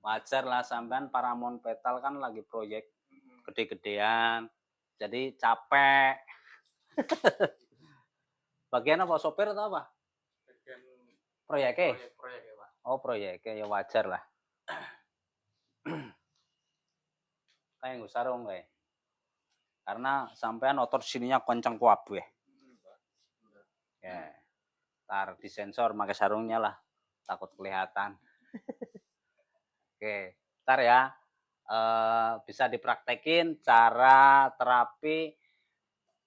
Wajar lah sampean Paramount Petal kan lagi proyek gede-gedean, jadi capek. Bagian apa, sopir atau apa? Bagian Proyeknya? proyek ya Pak. Oh proyeknya, ya wajar lah. Kayak nggak sarung kayak. Karena sampean otot sininya kenceng kuabeh. Ya, tar disensor pakai sarungnya lah, takut kelihatan. Oke, ntar ya. Bisa dipraktekin cara terapi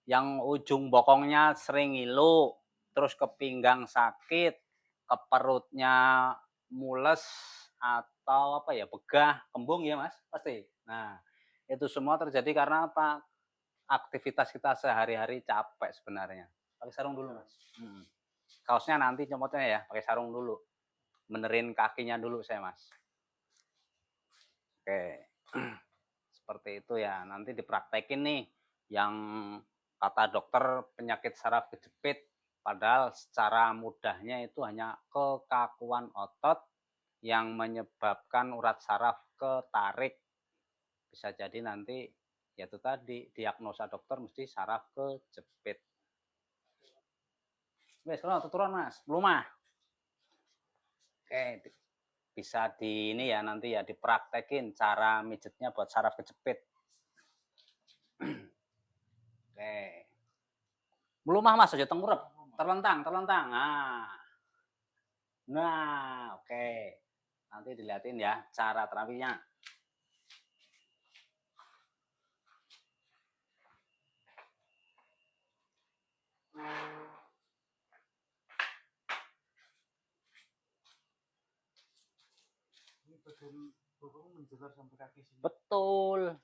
yang ujung bokongnya sering ngilu, terus ke pinggang sakit, ke perutnya mules atau apa ya, begah, kembung ya Mas, pasti. Nah, itu semua terjadi karena apa? Aktivitas kita sehari-hari capek sebenarnya. Pakai sarung dulu Mas. Kaosnya nanti comotnya ya, pakai sarung dulu. Benerin kakinya dulu saya Mas. Oke. Seperti itu ya, nanti dipraktekin nih yang kata dokter penyakit saraf kejepit, padahal secara mudahnya itu hanya kekakuan otot yang menyebabkan urat saraf ketarik. Bisa jadi nanti ya itu tadi diagnosa dokter mesti saraf kejepit. Wes, kalau turun Mas, belum mah. Oke, bisa di ini ya nanti ya dipraktekin cara mijetnya buat saraf kejepit. Oke. Belum mah Mas, aja tengkurep. Terlentang. Nah, oke. Nanti dilihatin ya cara terapinya. Ini bagian bokong menjalar sampai kaki sini. Betul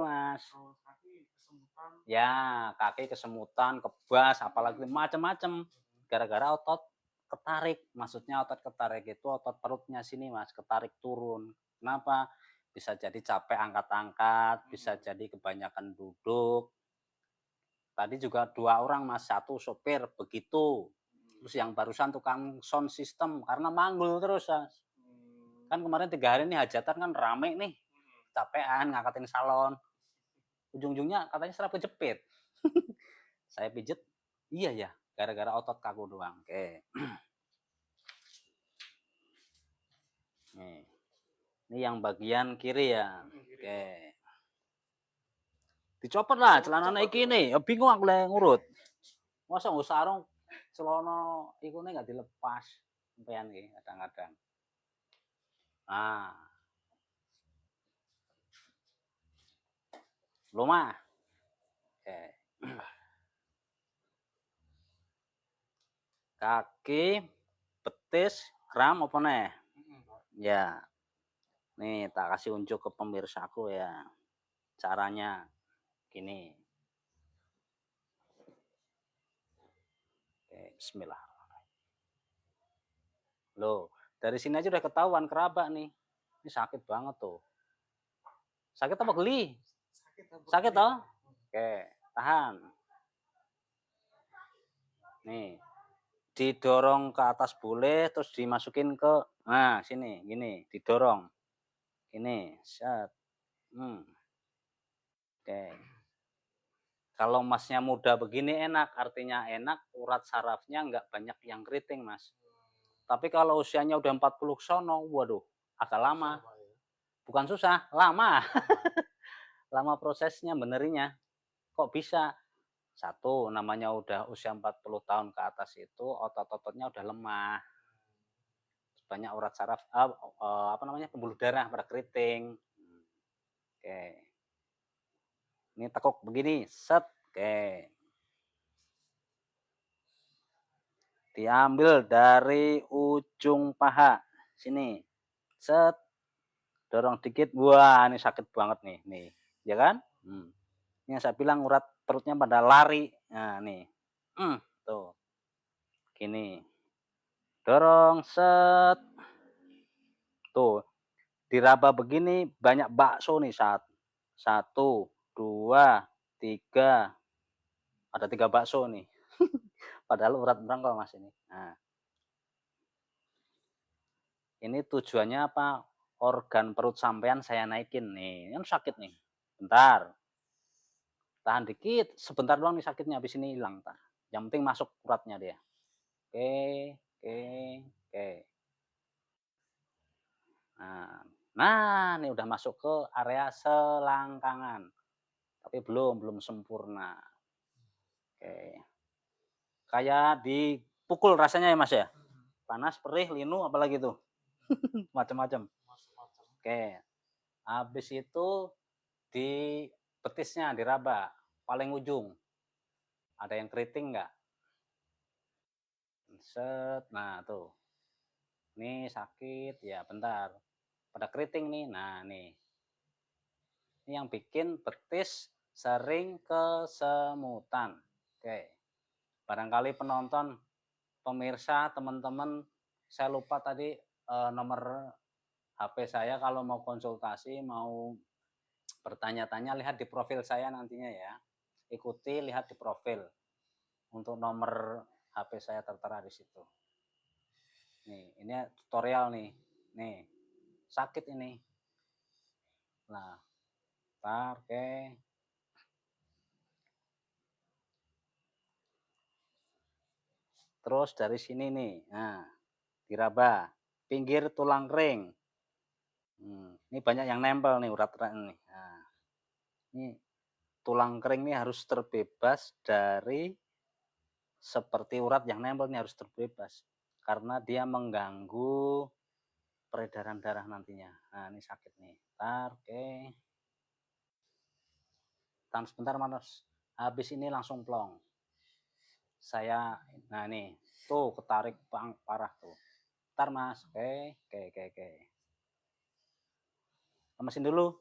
Mas. Kalau kaki kesemutan. Ya, kaki kesemutan, kebas, apalagi macam-macam. Gara-gara otot ketarik. Maksudnya otot ketarik itu otot perutnya sini Mas, ketarik turun. Kenapa? Bisa jadi capek angkat-angkat, bisa jadi kebanyakan duduk. Tadi juga 2 orang Mas, 1 sopir begitu. Terus yang barusan tukang sound system karena manggul terus Mas. Kan kemarin 3 hari ini hajatan kan rame nih. Capean ngangkatin salon. Ujung-ujungnya katanya saraf kejepit. Saya pijet, iya ya, gara-gara otot kaku doang. Oke. Nih. Ini yang bagian kiri ya. Oke. Dicopot lah celana iki nih. Bingung aku lah ngurut. Masa nggak sarung celana iku nih nggak dilepas. Sampean iki kadang-kadang. Nah. Belum mah. Oke. Kaki, betis, kram apa nih? Ya. Nih tak kasih unjuk ke pemirsaku ya. Caranya gini. Oke, bismillah. Loh, dari sini aja udah ketahuan keraba nih. Ini sakit banget tuh. Sakit apa geli? Sakit toh? Oke, tahan. Nih, didorong ke atas boleh, terus dimasukin ke, nah sini, gini, didorong. Gini, set. Oke. Kalau masnya muda begini enak, artinya enak, urat sarafnya nggak banyak yang keriting mas. Tapi kalau usianya udah 40 sono, waduh, agak lama. Bukan susah, lama. Lama prosesnya benerinya. Kok bisa? Satu, namanya udah usia 40 tahun ke atas itu otot-ototnya udah lemah. Banyak urat saraf apa namanya? Pembuluh darah pada keriting. Oke. Ini tekuk begini, set. Oke. Diambil dari ujung paha sini. Set. Dorong dikit. Wah, ini sakit banget nih. Ya kan? Ini yang saya bilang urat perutnya pada lari. Nah, nih. Tuh. Gini. Dorong set. Tuh. Diraba begini banyak bakso nih saat. 1, 2, 3. Ada 3 bakso nih. Padahal urat berangkal mas ini. Nah. Ini tujuannya apa? organ perut sampean saya naikin nih, kan sakit nih. Bentar, tahan dikit, sebentar doang nih sakitnya, habis ini hilang entar. Yang penting masuk uratnya dia. Oke, oke, oke. Nah, nah ini udah masuk ke area selangkangan, tapi belum sempurna. Oke. Kayak dipukul rasanya ya, Mas, ya? Panas, perih, linu, apalagi tuh? Macam-macam. Macam-macam. Oke. Habis itu di betisnya diraba, paling ujung. Ada yang keriting nggak? Set, nah tuh. Nih sakit, ya bentar. Pada keriting nih, nah nih. Ini yang bikin betis sering kesemutan. Oke. Barangkali penonton, pemirsa, teman-teman, saya lupa tadi nomor HP saya kalau mau konsultasi, mau bertanya-tanya, lihat di profil saya nantinya ya. Ikuti, lihat di profil. Untuk nomor HP saya tertera di situ. Nih, ini tutorial nih. Nih, sakit ini. Nah, oke. Terus dari sini nih, nah, diraba. Pinggir tulang kering. Ini banyak yang nempel nih urat-urat ini. Nah, ini tulang kering ini harus terbebas dari seperti urat yang nempel ini harus terbebas. Karena dia mengganggu peredaran darah nantinya. Nah, ini sakit nih. Bentar, oke. Tahan sebentar, Mas. Habis ini langsung plong. Saya, nah nih, tuh ketarik parah tuh. Bentar, Mas. Oke. Lemesin dulu.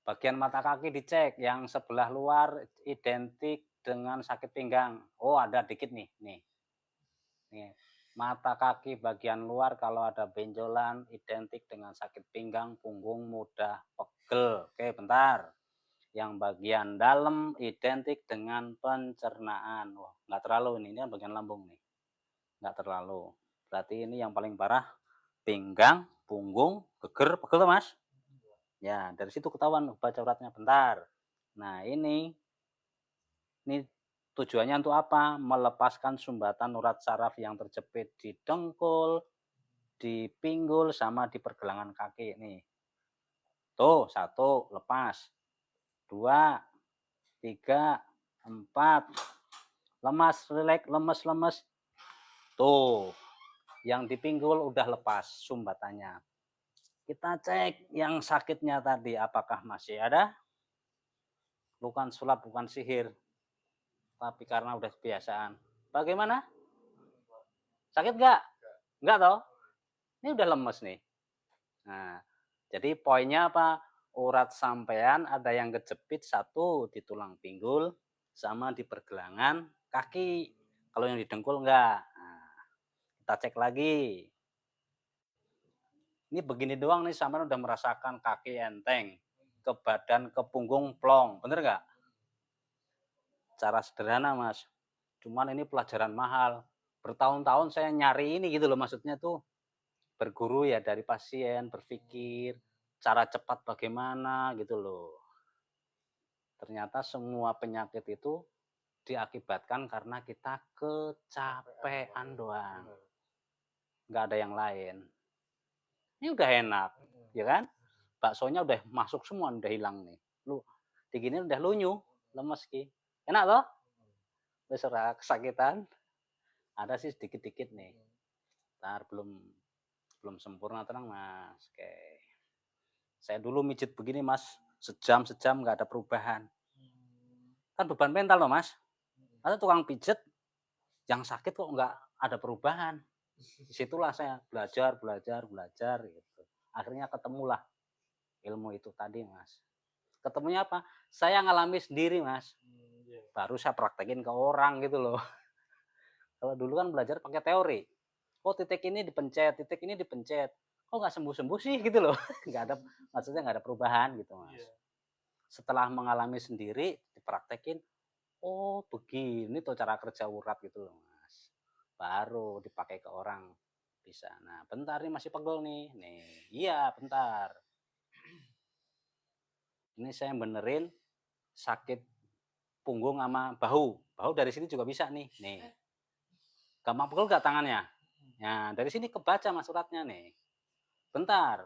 Bagian mata kaki dicek, yang sebelah luar identik dengan sakit pinggang. Oh, ada dikit nih. Nih, mata kaki bagian luar kalau ada benjolan identik dengan sakit pinggang, punggung mudah pegel. Oke, bentar. Yang bagian dalam identik dengan pencernaan. Wah, nggak terlalu ini bagian lambung nih. Nggak terlalu. Berarti ini yang paling parah pinggang, punggung, geger, pegel, Mas. Ya, dari situ ketahuan baca uratnya bentar. Nah, ini tujuannya untuk apa? Melepaskan sumbatan urat saraf yang terjepit di dengkul, di pinggul, sama di pergelangan kaki nih. Tuh, 1 lepas. 2, 3, 4. Lemas, rileks, lemes. Tuh, yang di pinggul udah lepas sumbatannya. Kita cek yang sakitnya tadi apakah masih ada? Bukan sulap, bukan sihir. Tapi karena udah kebiasaan. Bagaimana? Sakit nggak? Nggak toh? Ini udah lemes nih. Nah, jadi poinnya apa? Urat sampean ada yang kejepit, 1 di tulang pinggul sama di pergelangan kaki. Kalau yang di dengkul enggak. Nah, kita cek lagi. Ini begini doang nih sampean udah merasakan kaki enteng, ke badan, ke punggung plong. Bener nggak? Cara sederhana, Mas. Cuman ini pelajaran mahal. Bertahun-tahun saya nyari ini gitu loh, maksudnya tuh berguru ya dari pasien, berpikir cara cepat bagaimana gitu loh. Ternyata semua penyakit itu diakibatkan karena kita kecapean doang. Nggak ada yang lain. Ini udah enak, ya kan? Baksonya udah masuk semua, udah hilang nih. Lu digini udah lunyu, lemes ki. Enak loh? Wis ora kesakitan. Ada sih sedikit-dikit nih. Ntar belum sempurna tenang, Mas. Oke. Saya dulu mijit begini, Mas, sejam nggak ada perubahan. Kan beban mental loh, Mas. Ada tukang pijet yang sakit kok nggak ada perubahan. Disitulah saya belajar gitu. Akhirnya ketemulah ilmu itu tadi, Mas. Ketemunya apa? Saya ngalami sendiri, Mas. Baru saya praktekin ke orang gitu loh. Kalau dulu kan belajar pakai teori. Oh, titik ini dipencet. Kok nggak sembuh-sembuh sih gitu loh. Nggak ada, maksudnya nggak ada perubahan gitu, Mas. Setelah mengalami sendiri, dipraktekin, oh begini tuh cara kerja urat gitu loh, Mas. Baru dipakai ke orang. bisa. Nah, bentar nih masih pegel nih. Nih, iya, bentar. Ini saya benerin sakit punggung sama bahu. Bahu dari sini juga bisa nih. Nih. Gampang pegel nggak tangannya? Nah, dari sini kebaca Mas uratnya nih. Bentar.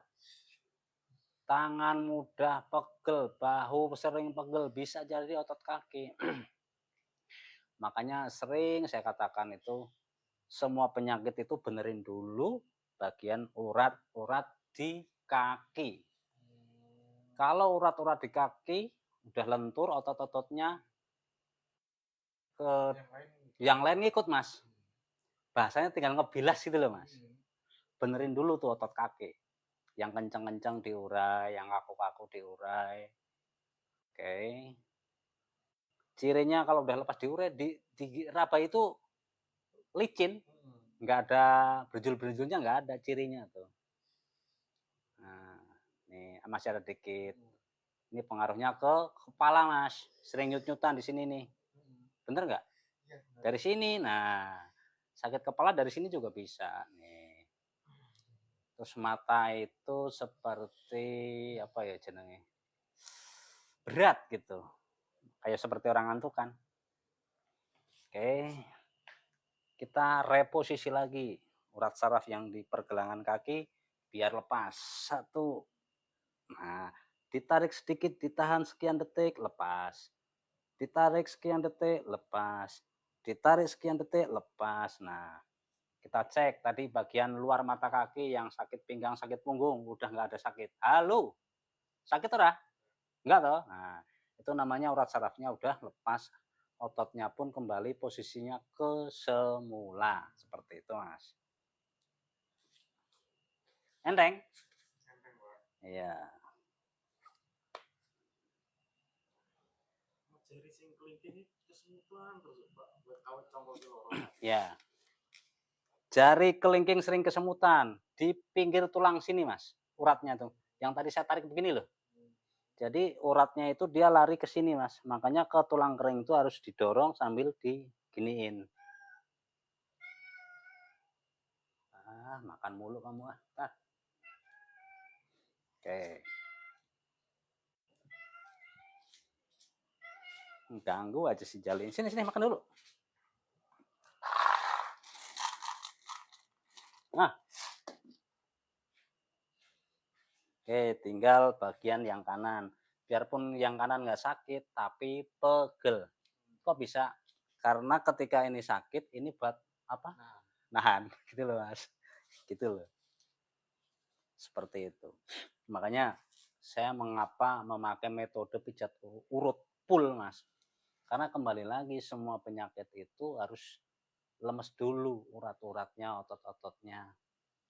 Tangan mudah pegel, bahu sering pegel, bisa jadi otot kaki. Makanya sering saya katakan itu, semua penyakit itu benerin dulu bagian urat-urat di kaki. Kalau urat-urat di kaki udah lentur otot-ototnya, ke yang lain ngikut Mas. Bahasanya tinggal ngebilas gitu loh Mas. Benerin dulu tuh otot kaki. Yang kencang-kencang diurai, yang kaku-kaku diurai. Oke. Cirinya kalau udah lepas diurai, di raba itu licin. Nggak ada berjul-berjulnya, nggak ada cirinya tuh. Nah, nih masih ada dikit. Ini pengaruhnya ke kepala Mas. Sering nyut-nyutan di sini nih. Bener nggak? Dari sini. Nah, sakit kepala dari sini juga bisa. Nih. Terus mata itu seperti apa ya jenenge? Berat gitu. Kayak seperti orang ngantuk kan. Oke. Kita reposisi lagi urat saraf yang di pergelangan kaki biar lepas. Satu. Nah, ditarik sedikit, ditahan sekian detik, lepas. Ditarik sekian detik, lepas. Ditarik sekian detik, lepas. Nah, kita cek tadi bagian luar mata kaki yang sakit pinggang, sakit punggung, udah nggak ada sakit. Halo, sakit ora? Enggak toh? Nah, itu namanya urat sarafnya udah lepas. Ototnya pun kembali posisinya ke semula. Seperti itu, Mas. Enteng? Iya. Jari sing kelingking kesemutan terus Pak, buat kawat congkol loro. Ya. Jari kelingking sering kesemutan di pinggir tulang sini, Mas. Uratnya tuh. Yang tadi saya tarik begini loh. Jadi uratnya itu dia lari ke sini, Mas. Makanya ke tulang kering itu harus didorong sambil diginiin. Ah, makan mulu kamu ah. Tar. Oke. Ganggu aja si Jalin. Sini sini makan dulu. Nah. Oke, tinggal bagian yang kanan. Biarpun yang kanan nggak sakit, tapi pegel. Kok bisa? Karena ketika ini sakit, ini buat apa? Nahan, gitu loh Mas. Gitu loh. Seperti itu. Makanya saya mengapa memakai metode pijat urut full Mas. Karena kembali lagi semua penyakit itu harus lemes dulu urat-uratnya, otot-ototnya.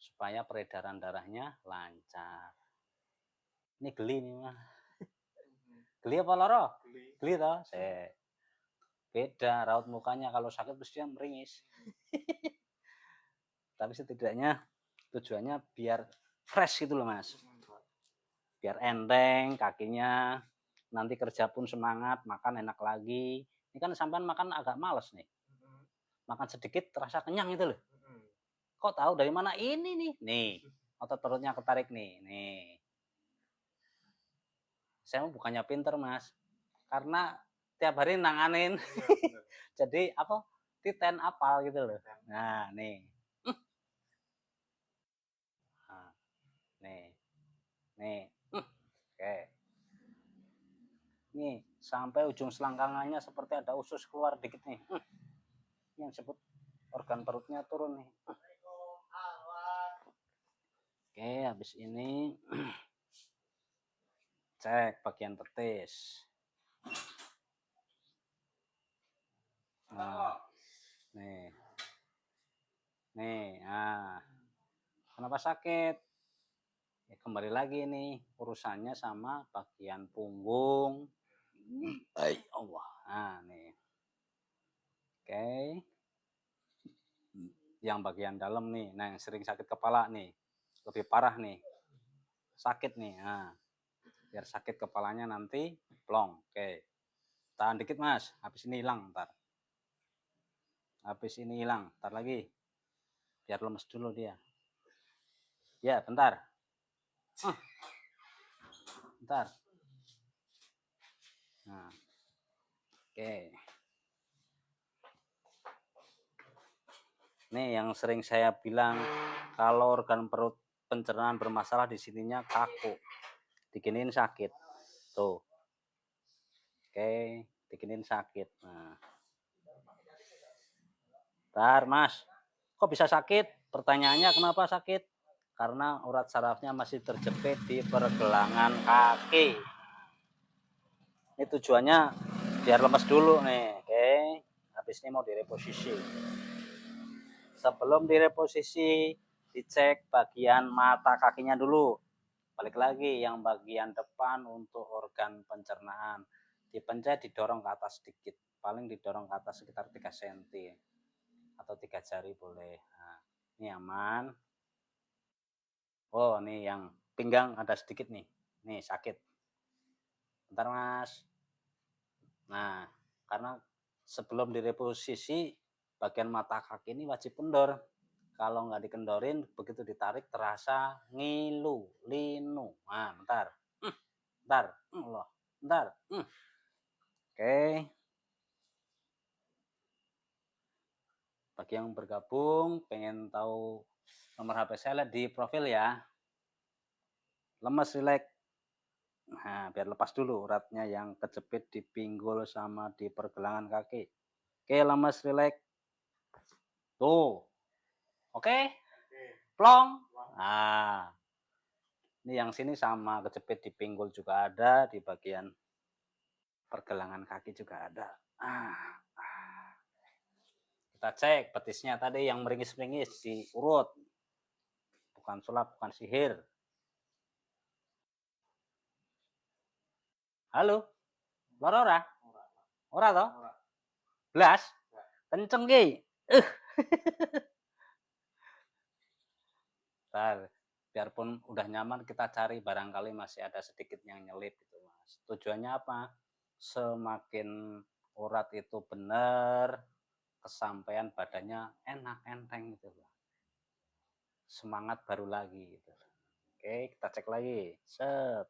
Supaya peredaran darahnya lancar. Ini geli nih mah. Geli apa loro? Geli toh? Beda raut mukanya kalau sakit pasti meringis. Tapi setidaknya tujuannya biar fresh gitu loh Mas. Biar enteng kakinya, nanti kerja pun semangat, makan enak lagi. Ini kan sampean makan agak males nih. Makan sedikit terasa kenyang itu loh. Kok tahu dari mana ini nih? Nih, otot perutnya ketarik nih. Nih. Saya bukannya pinter Mas. Karena tiap hari nanganin. Jadi apa? Titen apal gitu loh. Nah, nih. Nah, nih. Nih. Oke. Nih, sampai ujung selangkangannya seperti ada usus keluar dikit nih. Yang disebut organ perutnya turun nih. Oke, habis ini cek bagian betis. Nah, nih. Nih, nah. Kenapa sakit? Ya, kembali lagi nih urusannya sama bagian punggung. Allah. Nah, nih. Oke. Yang bagian dalam nih. Nah, yang sering sakit kepala nih. Lebih parah nih. Sakit nih. Nah, biar sakit kepalanya nanti plong. Oke. Tahan dikit, Mas. Habis ini hilang ntar. Habis ini hilang. Ntar lagi. Biar lemes dulu dia. Ya, bentar. Bentar. Nah, oke. Nih yang sering saya bilang kalau organ perut pencernaan bermasalah di sininya kaku. Diginiin sakit. Tuh. Oke, diginiin sakit. Nah. Bentar, Mas. Kok bisa sakit? Pertanyaannya kenapa sakit? Karena urat sarafnya masih terjepit di pergelangan kaki. Ini tujuannya biar lemes dulu nih, oke. Habis ini mau direposisi. Sebelum direposisi, dicek bagian mata kakinya dulu. Balik lagi yang bagian depan untuk organ pencernaan. Dipencet, didorong ke atas sedikit. Paling didorong ke atas sekitar 3 cm. Atau 3 jari boleh. Nah, ini aman. Oh, nih yang pinggang ada sedikit nih. Nih sakit. Bentar, Mas. Nah, karena sebelum direposisi, bagian mata kaki ini wajib kendor. Kalau nggak dikendorin, begitu ditarik terasa ngilu, linu. Nah, bentar. Bentar. Loh. Bentar. Oke. Bagi yang bergabung, pengen tahu nomor HP saya, lihat di profil ya. Lemes, rileks. Nah, biar lepas dulu uratnya yang kejepit di pinggul sama di pergelangan kaki. Oke, lemes, rileks. Tuh. Oke. Plong. Nah, ini yang sini sama, kejepit di pinggul juga ada, di bagian pergelangan kaki juga ada. Kita cek betisnya tadi yang meringis-meringis, diurut. Bukan sulap, bukan sihir. Halo? Lara ora? Ora toh? Blas? Kenceng ki. Bentar. Biarpun udah nyaman, kita cari barangkali masih ada sedikit yang nyelip gitu, Mas. Tujuannya apa? Semakin urat itu benar, kesampaian badannya enak, enteng gitu loh. Semangat baru lagi gitu. Oke, kita cek lagi. Set.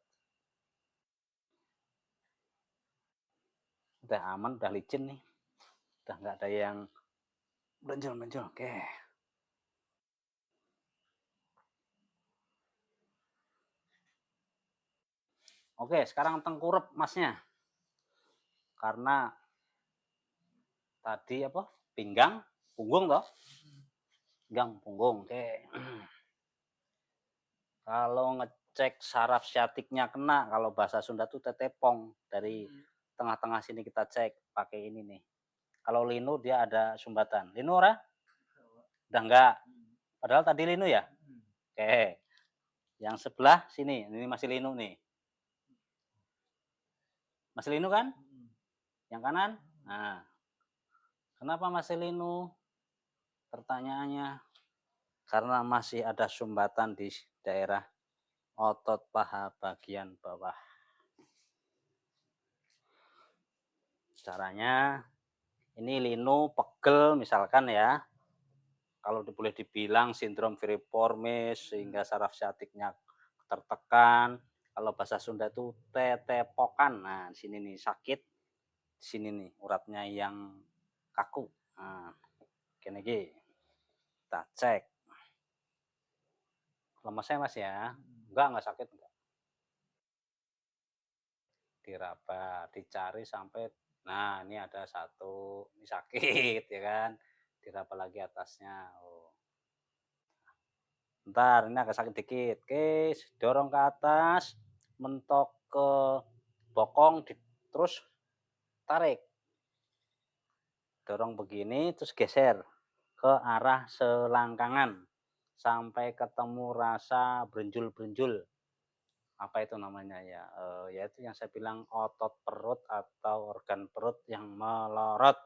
Udah aman, udah licin nih. Udah nggak ada yang benjol-benjol. Oke. Oke, sekarang tengkurep Masnya. Karena tadi apa? Pinggang, punggung toh? Pinggang, punggung. Oke. Kalau ngecek saraf siatiknya kena, kalau bahasa Sunda tuh tetepong. Dari tengah-tengah sini kita cek pakai ini nih. Kalau linu dia ada sumbatan. Linu ora? Udah enggak. Padahal tadi linu ya? Oke. Yang sebelah sini, ini masih linu nih. Masih linu kan? Yang kanan? Nah. Kenapa masih linu? Pertanyaannya karena masih ada sumbatan di daerah otot paha bagian bawah. Caranya ini linu pegel misalkan ya. Kalau boleh dibilang sindrom piriformis sehingga saraf siatiknya tertekan. Kalau bahasa Sunda itu tetepokan. Nah, di sini nih sakit. Di sini nih uratnya yang kaku. Nah, gini kita cek. Lemesnya Mas ya. Enggak sakit enggak. Diraba, dicari sampai nah ini ada satu, ini sakit ya kan. Diraba lagi atasnya. Oh. Bentar, ini agak sakit dikit. Oke, dorong ke atas, mentok ke bokong, terus tarik. Dorong begini, terus geser ke arah selangkangan sampai ketemu rasa berenjul-berenjul. Apa itu namanya ya? Yaitu yang saya bilang otot perut atau organ perut yang melorot,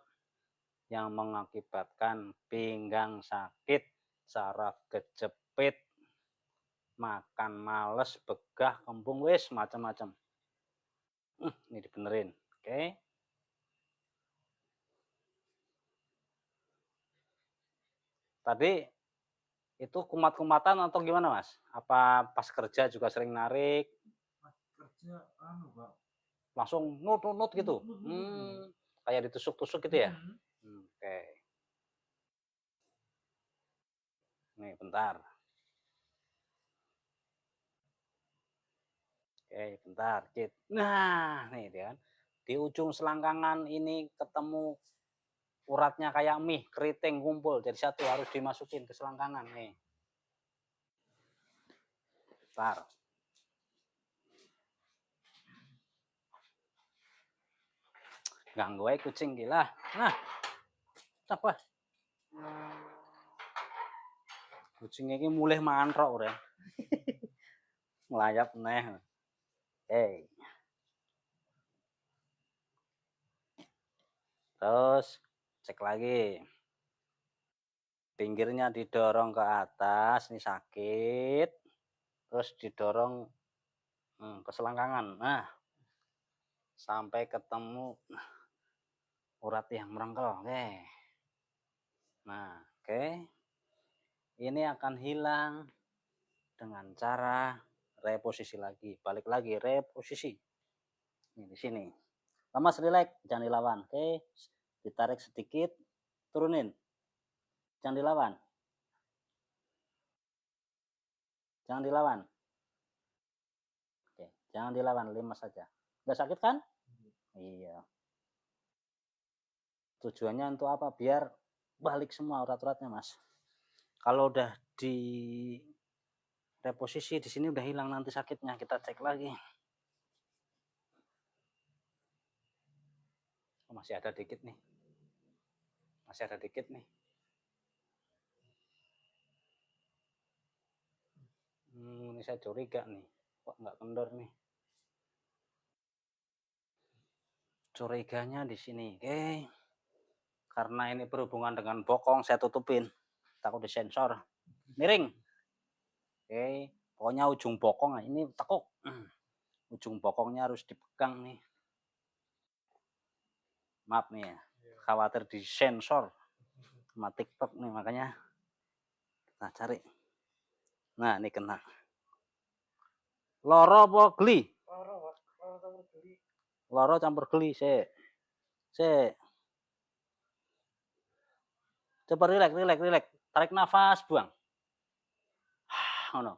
yang mengakibatkan pinggang sakit, saraf kejepit, makan males, begah, kembung, wis macam-macam. Ini dibenerin. Oke. Tadi Itu kumat-kumatan atau gimana, Mas? Apa pas kerja juga sering narik? Pas kerja Pak. Langsung nut gitu? Kayak ditusuk-tusuk gitu ya? Oke. Nih, bentar. Oke, bentar, Cit. Nah, nih kan. Di ujung selangkangan ini ketemu uratnya kayak mie, keriting kumpul jadi satu, harus dimasukin ke selangkangan nih. Bentar. Ganggu aja kucing gila. Nah, apa? Kucing ini mulai mantrok udah. Melayap neh. Hey. Terus cek lagi. Pinggirnya didorong ke atas, ini sakit. Terus didorong ke selangkangan. Nah, sampai ketemu urat yang merengkel. Oke. Nah, oke. Ini akan hilang dengan cara reposisi lagi. Balik lagi reposisi. Ini di sini. Lemas, rileks, jangan dilawan. Oke. Ditarik sedikit, turunin. Jangan dilawan. Jangan dilawan. Oke, jangan dilawan, lemas saja. Udah sakit kan? Iya. Tujuannya untuk apa? Biar balik semua urat-uratnya, Mas. Kalau udah di reposisi di sini udah hilang nanti sakitnya. Kita cek lagi. Oh, masih ada dikit nih. Masih ada dikit nih. Ini saya curiga nih. Kok nggak kendor nih? Curiganya di sini. Oke. Karena ini berhubungan dengan bokong, saya tutupin. Takut disensor. Miring. Oke. Pokoknya ujung bokong ini tekuk. Ujung bokongnya harus dipegang nih. Maaf nih ya. Khawatir disensor sama TikTok nih, makanya kita cari. Nah, ini kena. Loro apa geli? Loro campur geli, sik. Coba rileks. Tarik nafas, buang. Ngono.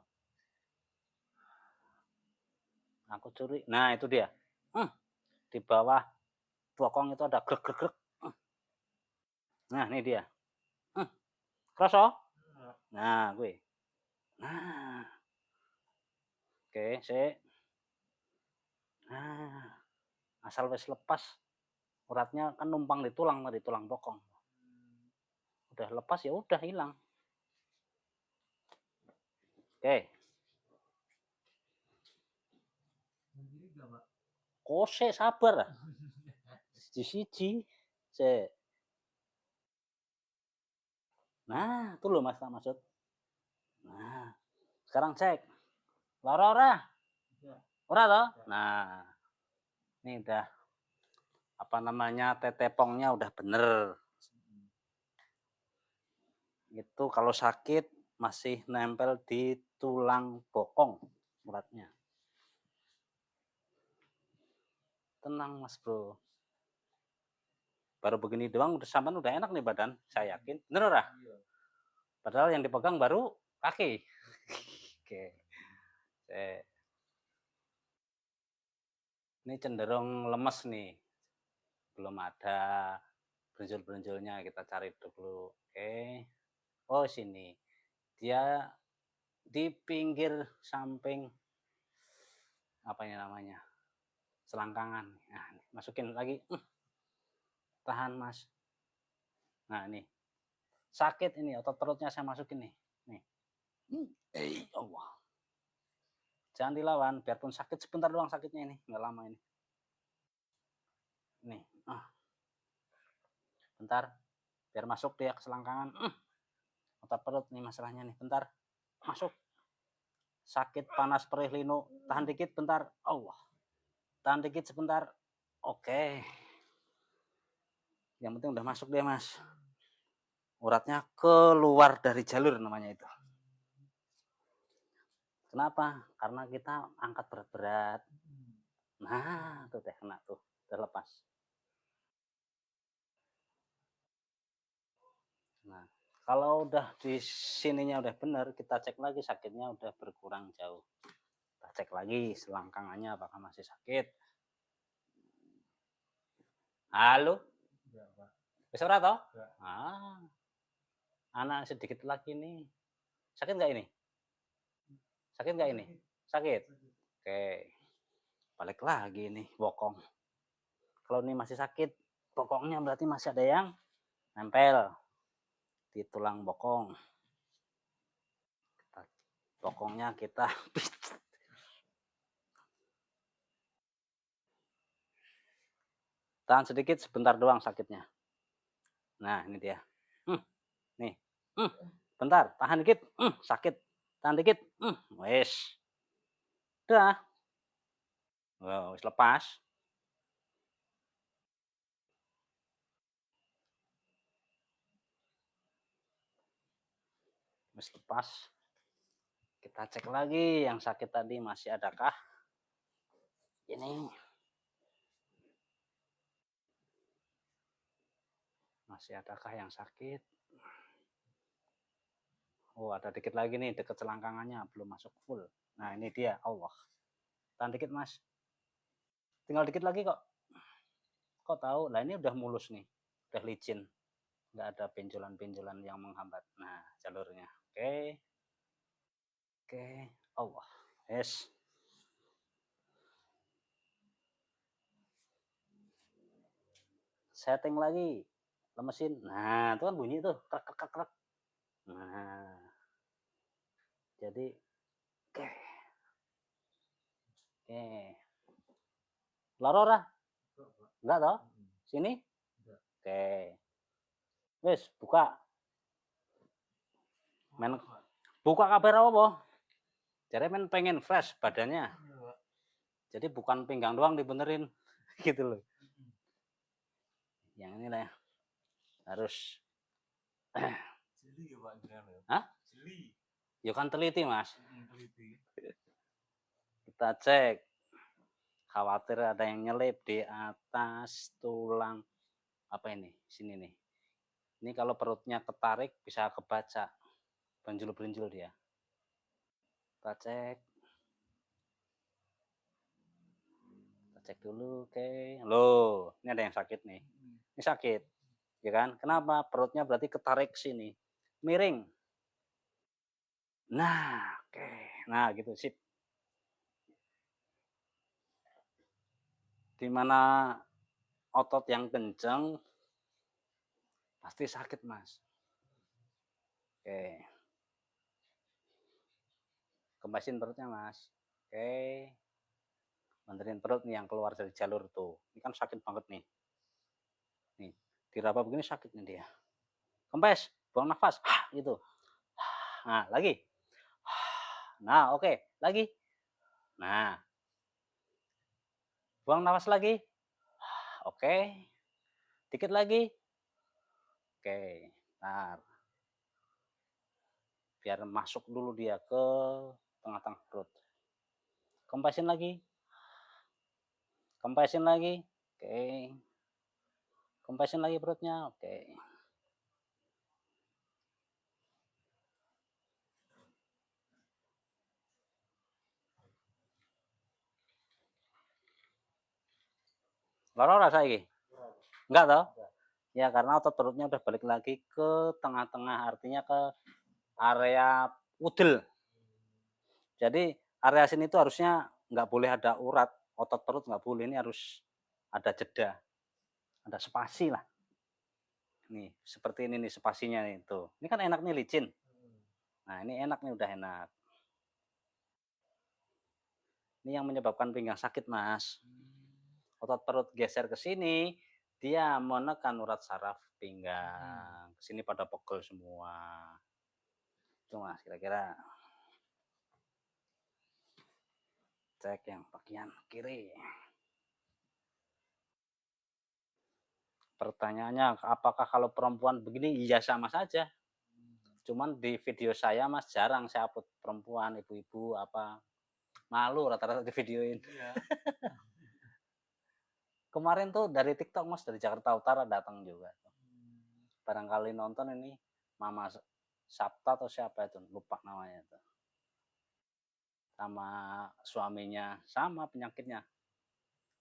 Aku curi. Nah, itu dia. Di bawah bokong itu ada grek. Nah, ini dia. Kroso? Nah, gue. Nah. Oke, sik. Nah, asal wis lepas uratnya kan numpang di tulang bokong. Udah lepas ya udah hilang. Oke. Kose sabar. Siji. Sik. Nah, itu loh Mas tak maksud. Nah, sekarang cek. Ora. Ora toh? Nah, ini udah apa namanya, tetepongnya udah bener. Itu kalau sakit masih nempel di tulang bokong uratnya. Tenang Mas Bro. Baru begini doang udah sampean udah enak nih badan, saya yakin. Bener ora? Padahal yang dipegang baru kaki. Oke. Ini cenderung lemes nih. Belum ada benjol-benjolnya, kita cari dulu. Oke. Oh, sini. Dia di pinggir samping apa ini namanya? Selangkangan. Nah, masukin lagi. Tahan, Mas. Nah, ini. Sakit ini, otot perutnya saya masukin nih. Nih. Allah. Jangan dilawan, biarpun sakit sebentar doang sakitnya ini, nggak lama ini. Nih. Bentar. Biar masuk dia ke selangkangan. Otot perut nih masalahnya nih. Bentar. Masuk. Sakit, panas, perih, linu. Tahan dikit, bentar. Allah. Tahan dikit sebentar. Oke. Yang penting udah masuk dia, Mas. Uratnya keluar dari jalur namanya itu. Kenapa? Karena kita angkat berat-berat. Nah, tuh teh kena tuh, udah lepas. Nah, kalau udah di sininya udah bener, kita cek lagi sakitnya udah berkurang jauh. Kita cek lagi selangkangannya apakah masih sakit. Halo, Enggak, Pak. bisa ora toh? Enggak. Ah, anak sedikit lagi nih. Sakit nggak ini? Sakit nggak ini? Sakit. Oke, balik lagi nih bokong. Kalau ini masih sakit, bokongnya berarti masih ada yang nempel di tulang bokong. Bokongnya kita tahan sedikit, sebentar doang sakitnya. Nah, ini dia. Nih. Bentar, tahan dikit. Sakit. Tahan dikit. Wes. Udah. Wes lepas. Wes lepas. Kita cek lagi yang sakit tadi masih adakah? Ini. Masih adakah yang sakit? Oh, ada dikit lagi nih dekat selangkangannya belum masuk full. Nah, ini dia. Allah. Tahan dikit, Mas. Tinggal dikit lagi kok. Kok tahu? Lah ini udah mulus nih. Udah licin. Nggak ada benjolan-benjolan yang menghambat. Nah, jalurnya. Oke. Oke. Allah. Yes. Setting lagi. Lemesin. Nah, itu kan bunyi tuh. Krek, krek, krek. Nah. Jadi, oke. Oke. Loro ora? Enggak toh? Sini? Oke. Wes, buka. Men buka kabar apa? Jadi men pengen fresh badannya. Jadi bukan pinggang doang dibenerin gitu loh. Yang ini lah harus Jeli ya, Pak, jenengan ya? Hah? Jeli. Ya kan teliti, Mas. Teliti. Kita cek. Khawatir ada yang nyelip di atas tulang apa ini? Sini nih. Ini kalau perutnya ketarik bisa kebaca. Benjul-benjul dia. Kita cek. Kita cek dulu, oke. Loh, ini ada yang sakit nih. Ini sakit. Ya kan? Kenapa? Perutnya berarti ketarik sini. Miring. Nah, oke. Nah, gitu sip. Dimana otot yang kenceng pasti sakit, Mas. Oke. Kempasin perutnya, Mas. Oke. Benerin perut nih yang keluar dari jalur tuh. Ini kan sakit banget nih. Nih, diraba begini sakit nih dia. Kempes, buang nafas. Gitu. Nah, lagi. Nah, oke. Lagi. Nah. Buang nafas lagi. Oke. Dikit lagi. Oke. Ntar. Biar masuk dulu dia ke tengah-tengah perut. Kempasin lagi. Kempasin lagi. Oke. Kempasin lagi perutnya. Oke. Lara rasa iki? Enggak toh? Ya karena otot perutnya udah balik lagi ke tengah-tengah, artinya ke area udel. Jadi area sini tuh harusnya nggak boleh ada urat, otot perut nggak boleh, ini harus ada jeda, ada spasi lah. Nih, seperti ini nih spasinya nih tuh. Ini kan enak nih licin. Nah, ini enak nih udah enak. Ini yang menyebabkan pinggang sakit, Mas. Otot perut geser ke sini, dia menekan urat saraf pinggang. Sini pada pegel semua. Itu Mas, kira-kira. Cek yang bagian kiri. Pertanyaannya, apakah kalau perempuan begini? Iya sama saja. Cuman di video saya Mas jarang saya upload perempuan, ibu-ibu apa. Malu rata-rata di videoin. Iya. Kemarin tuh dari TikTok Mas, dari Jakarta Utara datang juga. Hmm. Barangkali nonton ini Mama Sabta atau siapa itu, lupa namanya itu. Sama suaminya sama penyakitnya.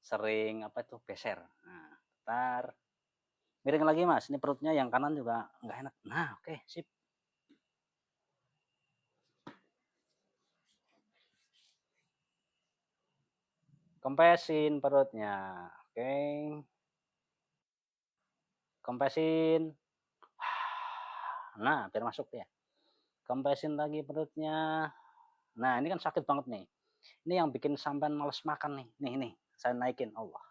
Sering apa itu beser. Nah, ntar miring lagi Mas, ini perutnya yang kanan juga nggak enak. Nah, oke, sip. Kempesin perutnya. Oke. Kempesin. Nah, biar masuk ya. Kempesin lagi perutnya. Nah, ini kan sakit banget nih. Ini yang bikin sampean males makan nih. Nih, saya naikin. Allah.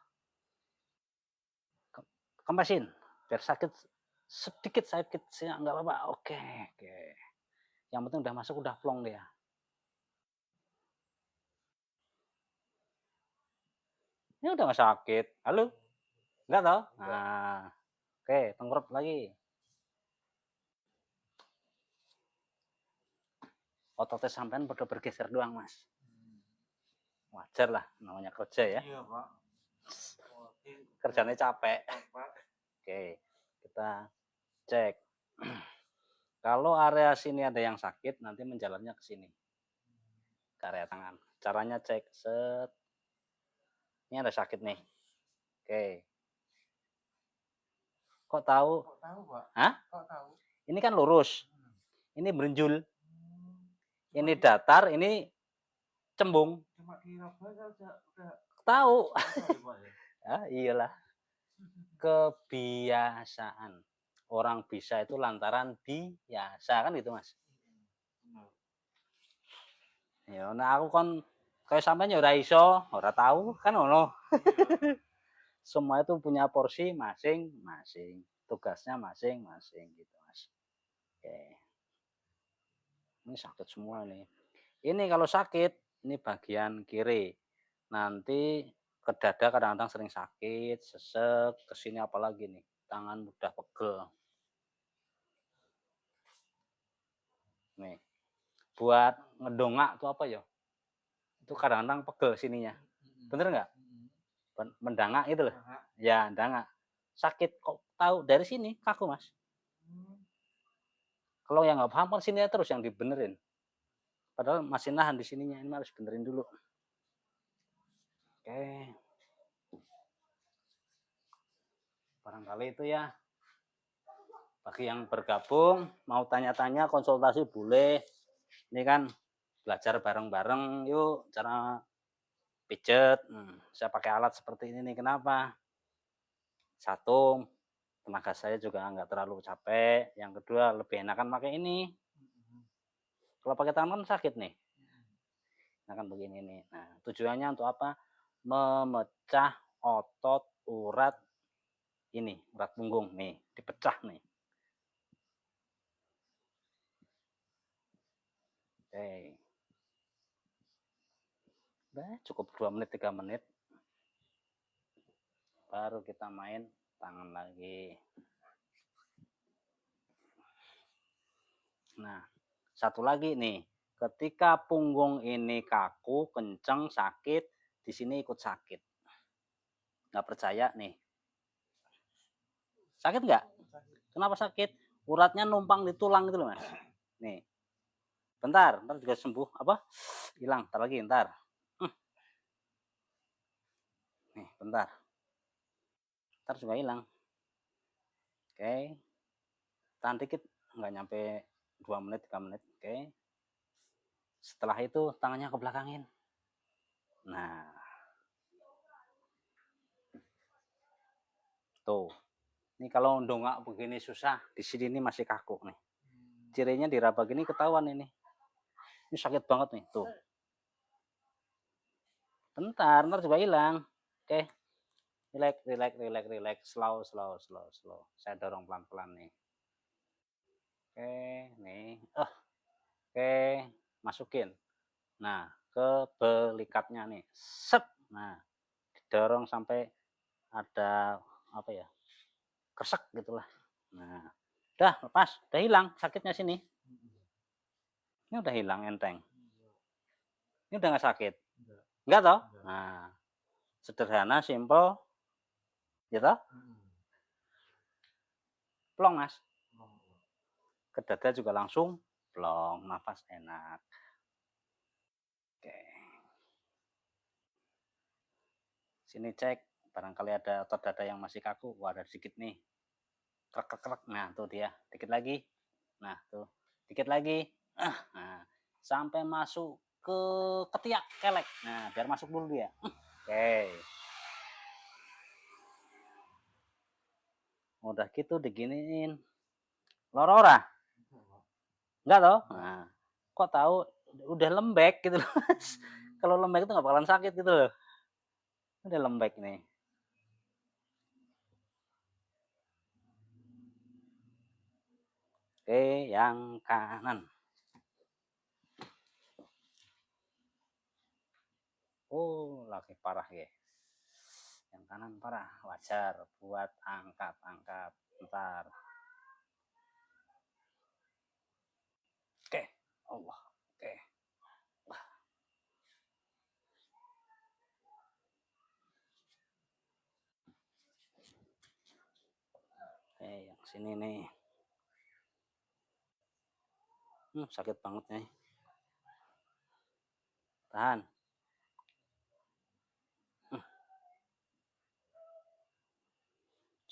Kempesin. Biar sakit sedikit sakit nggak apa-apa. Oke. Yang penting udah masuk, udah plong dia. Ini udah nggak sakit. Halo? Enggak toh? Nah, oke, tengkurap lagi. Ototnya sampean pada bergeser doang, Mas. Wajar lah, namanya kerja ya. Iya, Pak. Kerjanya capek. Oke, kita cek. Kalau area sini ada yang sakit, nanti menjalannya ke sini. Ke area tangan. Caranya cek, set. Ini ada sakit nih. Oke. Kok tahu? Kok tahu, Pak? Hah? Kok tahu? Ini kan lurus. Ini berenjul. Cuma Ini datar, ini cembung. cuma diraba udah Tahu. tahu, Pak, ya? Ah, iyalah. Kebiasaan. Orang bisa itu lantaran biasa kan gitu, Mas. Benar. Ya, nah aku kan kayak sampean ya ora iso, ora tahu kan ono. Iya. Semua itu punya porsi masing-masing, tugasnya masing-masing gitu, Mas. Oke. Ini sakit semua nih. Ini kalau sakit, ini bagian kiri. Nanti ke dada kadang-kadang sering sakit, sesek, ke sini apalagi nih, tangan mudah pegel. Nih, buat ngedongak tuh apa ya? Itu kadang-kadang pegel sininya. Bener nggak? Mendangak itu loh. Nah, Ya, dangak. Sakit kok tahu dari sini kaku, Mas. Kalau yang nggak paham kan sini terus yang dibenerin. Padahal masih nahan di sininya, ini harus benerin dulu. Oke. Barangkali itu ya. Bagi yang bergabung, mau tanya-tanya, konsultasi boleh. Ini kan belajar bareng-bareng, yuk cara pijet. Saya pakai alat seperti ini nih, kenapa? Satu, tenaga saya juga nggak terlalu capek. Yang kedua, lebih enakan pakai ini. Kalau pakai tangan sakit nih. Nah kan begini nih. Nah, tujuannya untuk apa? Memecah otot urat ini, urat punggung nih, dipecah nih. Oke. Udah cukup 2 menit 3 menit. Baru kita main tangan lagi. Nah, satu lagi nih. Ketika punggung ini kaku, kenceng, sakit, di sini ikut sakit. Nggak percaya nih. Sakit nggak? Kenapa sakit? Uratnya numpang di tulang gitu loh, Mas. Nih. Bentar juga sembuh. Apa? Hilang. Ntar lagi, ntar. Nih, bentar. Ntar juga hilang. Oke. Tahan dikit. Nggak nyampe 2 menit, 3 menit. Oke. Setelah itu tangannya ke belakangin. Nah. Tuh. Ini kalau dongak begini susah, di sini ini masih kaku nih. Cirinya diraba gini ketahuan ini. Ini sakit banget nih, tuh. Bentar, ntar juga hilang. Oke. Relax, slow. Saya dorong pelan-pelan nih. Oke, nih. Oke, masukin. Nah, ke belikatnya nih. Set. Nah, didorong sampai ada apa ya? Kresek gitulah. Nah, udah lepas, udah hilang sakitnya sini. Ini udah hilang enteng. Iya. Ini udah nggak sakit. Enggak. Enggak toh? Enggak. Nah, sederhana, simple, ya toh? Plong mas. Oh. Ke dada juga langsung plong, nafas enak. Oke. Sini cek, barangkali ada otot dada yang masih kaku. Wah, ada sedikit nih. Krek, krek, krek. Nah, tuh dia. Dikit lagi. Nah, tuh. Dikit lagi. Nah, sampai masuk ke ketiak kelek. Nah, biar masuk dulu dia. Oke. Udah gitu diginiin. Lorora? Enggak toh? Nah, kok tahu udah lembek gitu loh. Kalau lembek itu nggak bakalan sakit gitu loh. Udah lembek nih. Oke, yang kanan. Oh, lagi parah ya. Yang kanan parah, wajar buat angkat-angkat. Bentar. Oke, Allah. Oke. Oke, yang sini nih. Sakit banget nih. Tahan.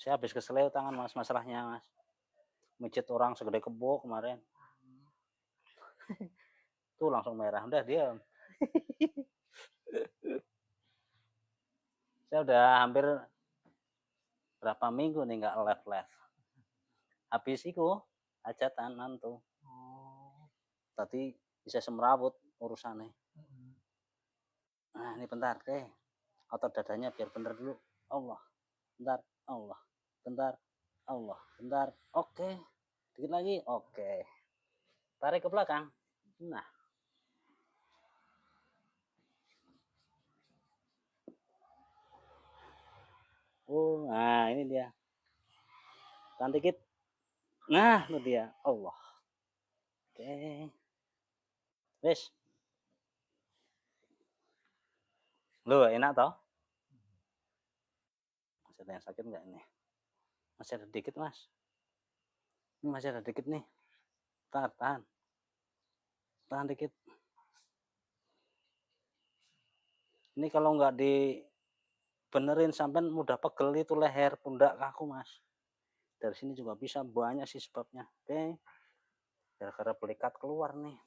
Saya habis keseleo tangan mas, masalahnya mas. Mijit orang segede kebo kemarin. Tuh langsung merah. Udah diam. Saya udah hampir berapa minggu nih nggak live. Habis itu hajatan tuh. Tadi bisa semrawut urusannya. Nah ini bentar deh. Otot dadanya biar bener dulu. Allah. Bentar. Allah. Bentar. Allah. Bentar. Oke. Dikit lagi. Oke. Tarik ke belakang. Nah. Nah ini dia. Tahan dikit. Nah, itu dia. Allah. Oke. Wes. Loh, enak toh? Masih ada yang sakit nggak ini? Masih ada dikit, Mas. Ini masih ada dikit nih. Tahan. Tahan dikit. Ini kalau nggak dibenerin sampai mudah pegel itu leher, pundak kaku, Mas. Dari sini juga bisa banyak sih sebabnya. Oke. Gara-gara belikat keluar nih.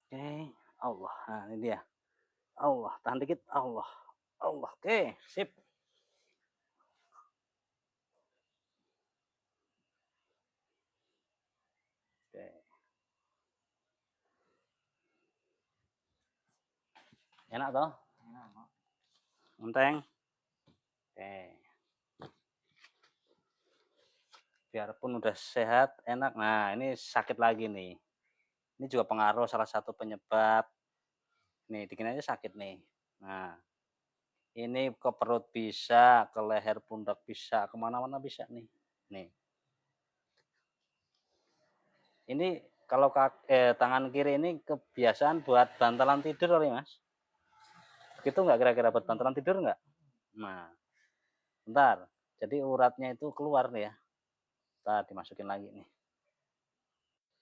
Oke. Allah. Nah, ini dia. Allah, tahan dikit. Allah. Oke, sip. Oke. Enak toh? Enak. Enteng. Oke. Biarpun udah sehat, enak. Nah, ini sakit lagi nih. Ini juga pengaruh salah satu penyebab. Nih, dikit aja sakit nih. Nah, ini ke perut bisa, ke leher pundak bisa, kemana-mana bisa nih. Nih. Ini kalau tangan kiri ini kebiasaan buat bantalan tidur kali mas. Gitu nggak kira-kira buat bantalan tidur nggak? Nah, bentar. Jadi uratnya itu keluar nih ya. Bentar, dimasukin lagi nih.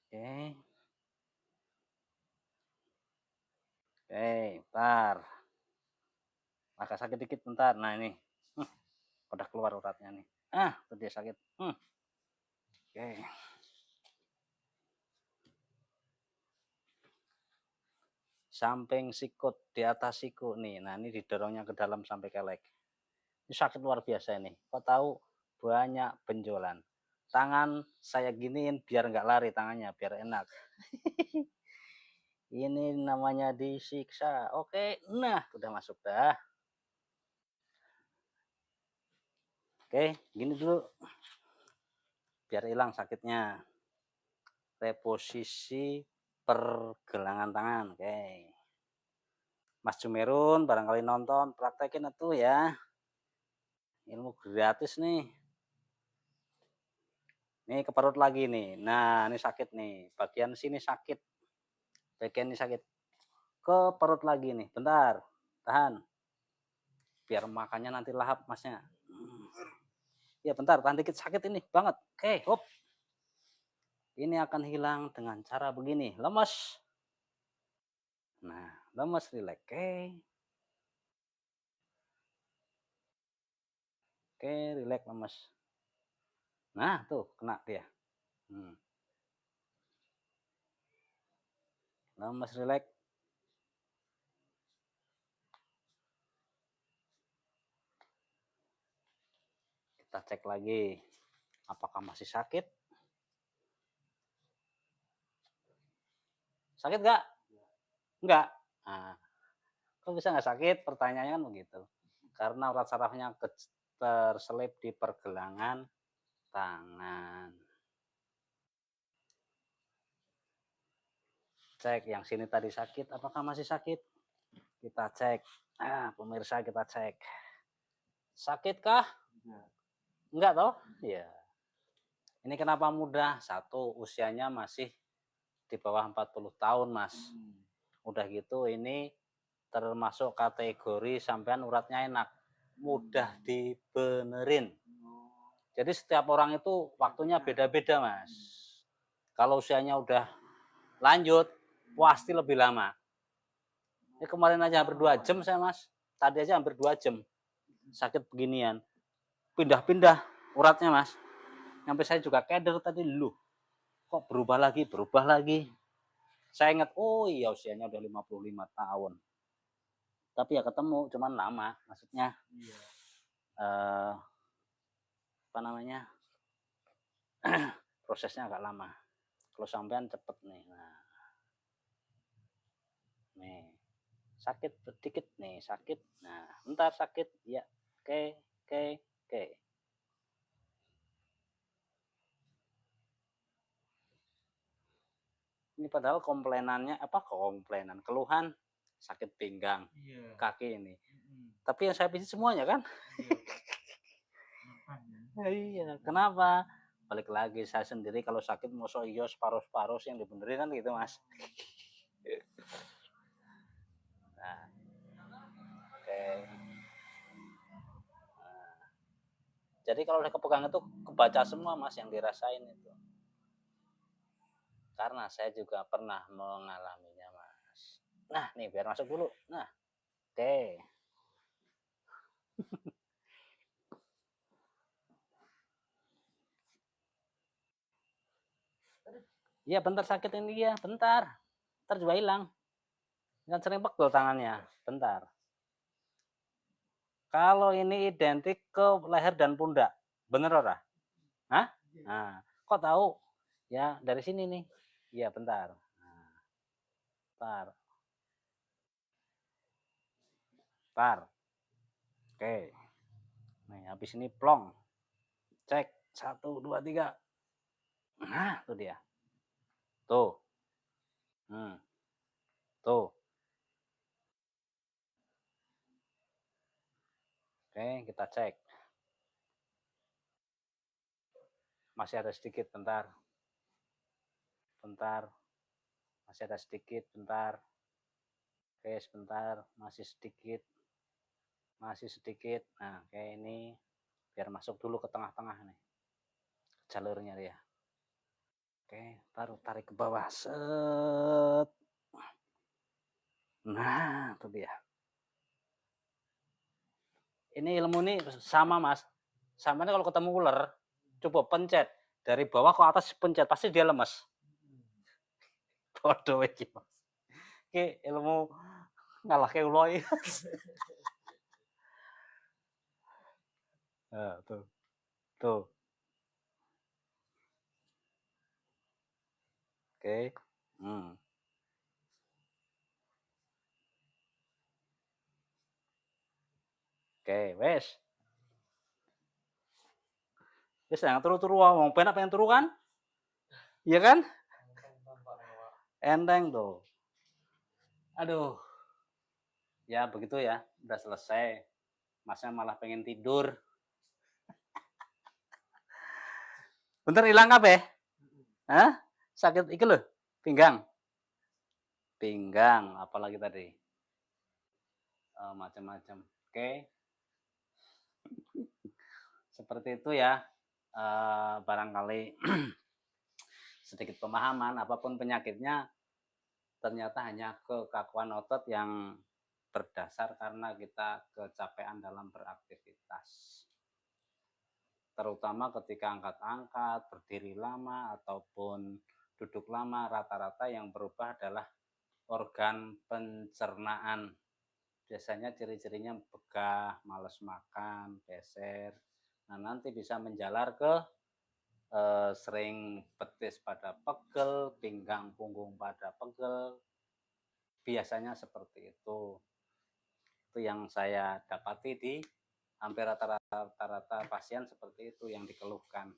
Oke. Oke, bentar. Agak sakit dikit bentar. Nah ini. Udah keluar uratnya nih. Itu dia sakit. Oke. Samping sikut, di atas siku nih. Nah ini didorongnya ke dalam sampai kelek. Ini sakit luar biasa ini. Kok tahu banyak benjolan. Tangan saya giniin biar nggak lari tangannya, biar enak. Ini namanya disiksa. Oke, nah udah masuk dah. Oke, gini dulu. Biar hilang sakitnya. Reposisi pergelangan tangan. Oke. Mas Jumerun barangkali nonton, praktekin itu ya. Ilmu gratis nih. Nih ke perut lagi nih. Nah, ini sakit nih. Bagian sini sakit. bagian ini sakit. Ke perut lagi nih, bentar, tahan. Biar makannya nanti lahap masnya. Ya bentar, tahan dikit, sakit ini banget. Oke, hop. Ini akan hilang dengan cara begini, lemes. Nah, lemes, rileks. Oke, rileks, lemes. Nah, tuh kena dia. Lemes, rileks. Kita cek lagi, apakah masih sakit? Sakit nggak? Nggak. Nah, kok bisa nggak sakit? Pertanyaannya kan begitu. Karena urat sarafnya terselip di pergelangan tangan. Cek yang sini tadi sakit, apakah masih sakit? Kita cek. Pemirsa kita cek. Sakitkah? Enggak toh? Iya. Ini kenapa mudah? Satu, usianya masih di bawah 40 tahun, Mas. Udah gitu ini termasuk kategori sampean uratnya enak, mudah dibenerin. Jadi setiap orang itu waktunya beda-beda, Mas. Kalau usianya udah lanjut, pasti lebih lama. Ini kemarin aja hampir 2 jam saya, Mas. Tadi aja hampir 2 jam. Sakit beginian. Pindah-pindah uratnya, Mas. Sampai saya juga keder tadi, loh. Kok berubah lagi. Saya ingat, oh iya usianya udah 55 tahun. Tapi ya ketemu, cuman lama. Maksudnya, apa namanya, prosesnya agak lama. Kalau sampean cepet nih. Nah. Nih. Sakit sedikit nih, sakit. Nah, bentar sakit. Ya. Oke. Ini padahal keluhan sakit pinggang, kaki ini. Tapi yang saya pijit semuanya kan? Iya, kenapa? Balik lagi saya sendiri kalau sakit mosok iya separuh-separuh yang dibenerin kan gitu, Mas. Nah, oke. Nah, jadi kalau udah kepegang itu kebaca semua, Mas, yang dirasain itu. Karena saya juga pernah mengalaminya, Mas. Nah, nih biar masuk dulu. Nah, oke. Iya, bentar sakit ini ya, bentar. Ntar juga hilang. Kan sering pegel tangannya. Bentar. Kalau ini identik ke leher dan pundak. Bener ora? Hah? Nah, kok tahu? Ya, dari sini nih. Iya, bentar. Nah, bentar. Oke. Nih, habis ini plong. Cek. 1, 2, 3. Nah, itu dia. Tuh. Tuh. Oke, kita cek. Masih ada sedikit, bentar. Masih ada sedikit, bentar. Oke, sebentar. Masih sedikit. Nah, kayak ini. Biar masuk dulu ke tengah-tengah nih. Jalurnya dia. Oke, baru tarik ke bawah. Set. Nah, itu dia. Ini ilmu ini sama, Mas. Sama kalau ketemu ular, coba pencet dari bawah ke atas, pencet pasti dia lemes. Bodoh iki, Mas. Iki ilmu ngalahke ulo iki. Nah, tuh. Tuh. Oke. Oke, wes. Wes jangan turu-turu wong penak pengen turu kan? Iya kan? Enteng tuh. Aduh. Ya begitu ya, udah selesai. Masnya malah pengen tidur. Bentar hilang kabeh? Hah? Sakit iki lho, pinggang. pinggang, apalagi tadi macam-macam. Oke, seperti itu ya. Barangkali sedikit pemahaman, apapun penyakitnya ternyata hanya kekakuan otot yang berdasar karena kita kecapean dalam beraktivitas. Terutama ketika angkat-angkat, berdiri lama, ataupun duduk lama, rata-rata yang berubah adalah organ pencernaan. Biasanya ciri-cirinya begah, males makan, geser. Nah, nanti bisa menjalar ke sering betis pada pegel, pinggang punggung pada pegel. Biasanya seperti itu. Itu yang saya dapati di hampir rata-rata pasien seperti itu yang dikeluhkan.